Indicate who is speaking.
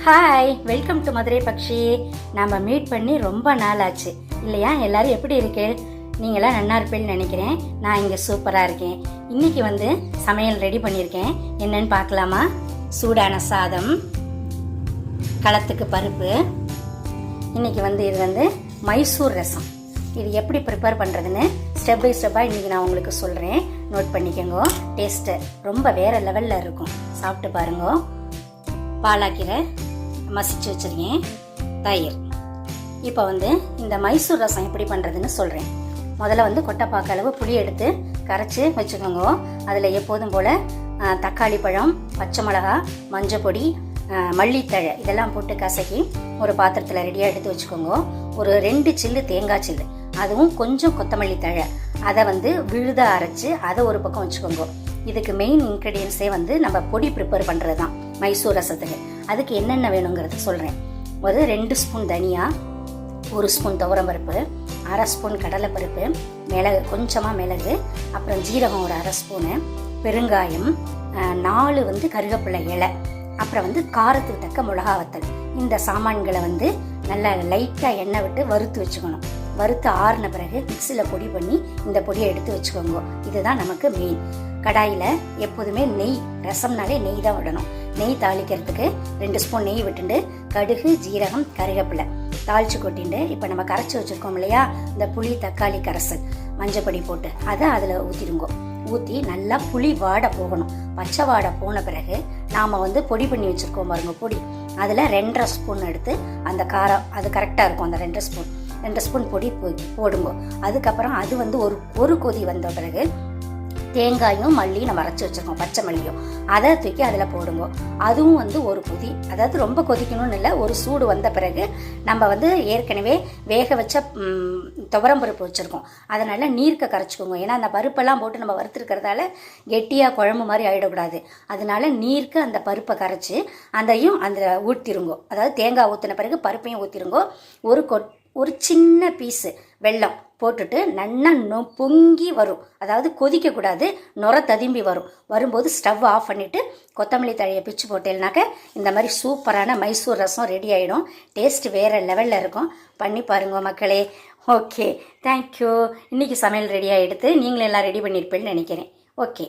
Speaker 1: Hi, welcome to Madurai பக்ஷி. நம்ம meet பண்ணி ரொம்ப நாள் ஆச்சு இல்லையா? எல்லாரும் எப்படி இருக்கு? நீங்களாம் நல்லா இருப்பேன்னு நினைக்கிறேன். நான் இங்கே சூப்பராக இருக்கேன். இன்னைக்கு சமையல் ரெடி பண்ணியிருக்கேன். என்னன்னு பார்க்கலாமா? சூடான சாதம், களத்துக்கு பருப்பு. இன்னைக்கு இது மைசூர் ரசம். இது எப்படி ப்ரிப்பேர் பண்ணுறதுன்னு ஸ்டெப் பை ஸ்டெப்பாக இன்றைக்கி நான் உங்களுக்கு சொல்கிறேன். நோட் பண்ணிக்கோங்க. டேஸ்ட்டு ரொம்ப வேறு லெவலில் இருக்கும். சாப்பிட்டு பாருங்க. பாலாக்கீரை மசிச்சு வச்சுருக்கேன், தயிர். இப்போ இந்த மைசூர் ரசம் எப்படி பண்ணுறதுன்னு சொல்கிறேன். முதல்ல கொட்டைப்பாக்கு அளவு புளி எடுத்து கரைச்சி வச்சுக்கோங்க. அதில் எப்போதும் போல் தக்காளி பழம், பச்சை மிளகா, மஞ்சள் பொடி, மல்லித்தழை இதெல்லாம் போட்டு கசக்கி ஒரு பாத்திரத்தில் ரெடியாக எடுத்து வச்சுக்கோங்க. ஒரு 2 சில்லு தேங்காய் சில்லு, அதுவும் கொஞ்சம் கொத்தமல்லி தழை, அதை விழுதாக அரைச்சி அதை ஒரு பக்கம் வச்சுக்கோங்க. இதுக்கு மெயின் இன்க்ரீடியன்ஸே நம்ம பொடி ப்ரிப்பேர் பண்ணுறது தான் மைசூர் ரசத்துக்கு. அதுக்கு என்னென்ன வேணுங்கிறது சொல்கிறேன். ஒரு 2 ஸ்பூன் தனியா, 1 ஸ்பூன் துவரம்பருப்பு, 1/2 ஸ்பூன் கடலைப்பருப்பு, மிளகு கொஞ்சமாக மிளகு, அப்புறம் ஜீரகம் ஒரு 1/2 ஸ்பூனு, பெருங்காயம், 4 கருவேப்பிலை இலை, அப்புறம் காரத்துக்கு தக்க மிளகா வத்தல். இந்த சாமான்களை நல்லா லைட்டாக எண்ணெய் விட்டு வறுத்து வச்சுக்கணும். வறுத்து ஆறின பிறகு மிக்சியில் பொடி பண்ணி இந்த பொடியை எடுத்து வச்சுக்கோங்க. இதுதான் நமக்கு மெயின். கடாயில் எப்போதுமே நெய், ரசம்னாலே நெய் தான் விடணும். நெய் தாளிக்கிறதுக்கு 2 ஸ்பூன் நெய் விட்டுண்டு கடுகு, ஜீரகம், கருவேப்பிலை தாளித்து கொட்டிண்டு இப்போ நம்ம கரைச்சி வச்சுருக்கோம் இல்லையா, இந்த புளி தக்காளி கரைசல் மஞ்சப்பொடி போட்டு அதை அதில் ஊற்றிடுங்கோ. ஊற்றி நல்லா புளி வாடை போகணும். பச்சை வாடை போன பிறகு நாம் பொடி பண்ணி வச்சுருக்கோம் பாருங்க பொடி, அதில் 2.5 ஸ்பூன் எடுத்து அந்த காரம் அது கரெக்டாக இருக்கும். அந்த 2 ஸ்பூன் பொடி போடுங்க. அதுக்கப்புறம் அது ஒரு கொதி வந்த பிறகு தேங்காயும் மல்லியும் நம்ம அரைச்சி வச்சுருக்கோம், பச்சை மல்லியும், அதை தூக்கி அதில் போடுங்க. அதுவும் ஒரு கொதி, அதாவது ரொம்ப கொதிக்கணும்னு இல்லை, ஒரு சூடு வந்த பிறகு நம்ம ஏற்கனவே வேக வச்ச துவரம்பருப்பு வச்சுருக்கோம், அதனால் நீர்க்க கரைச்சிக்கோங்க. ஏன்னா அந்த பருப்பெல்லாம் போட்டு நம்ம வறுத்துருக்கிறதால கெட்டியாக குழம்பு மாதிரி ஆகிடக்கூடாது. அதனால நீர்க்க அந்த பருப்பை கரைச்சி அதையும் அதில் ஊற்றிருங்கோ. அதாவது தேங்காய் ஊற்றின பிறகு பருப்பையும் ஊற்றிருங்கோ. ஒரு சின்ன பீஸு வெல்லம் போட்டுட்டு நல்லா பொங்கி வரும். அதாவது கொதிக்கக்கூடாது, நுர ததும்பி வரும். வரும்போது ஸ்டவ் ஆஃப் பண்ணிவிட்டு கொத்தமல்லி தழையை பிச்சு போட்டேன்னாக்க இந்த மாதிரி சூப்பரான மைசூர் ரசம் ரெடி ஆகிடும். டேஸ்ட் வேறு லெவலில் இருக்கும். பண்ணி பாருங்க மக்களே. Okay, thank you. இன்றைக்கி சமையல் ரெடி ஆகிடுத்து. நீங்களும் எல்லாம் ரெடி பண்ணியிருப்பேன்னு நினைக்கிறேன். ஓகே.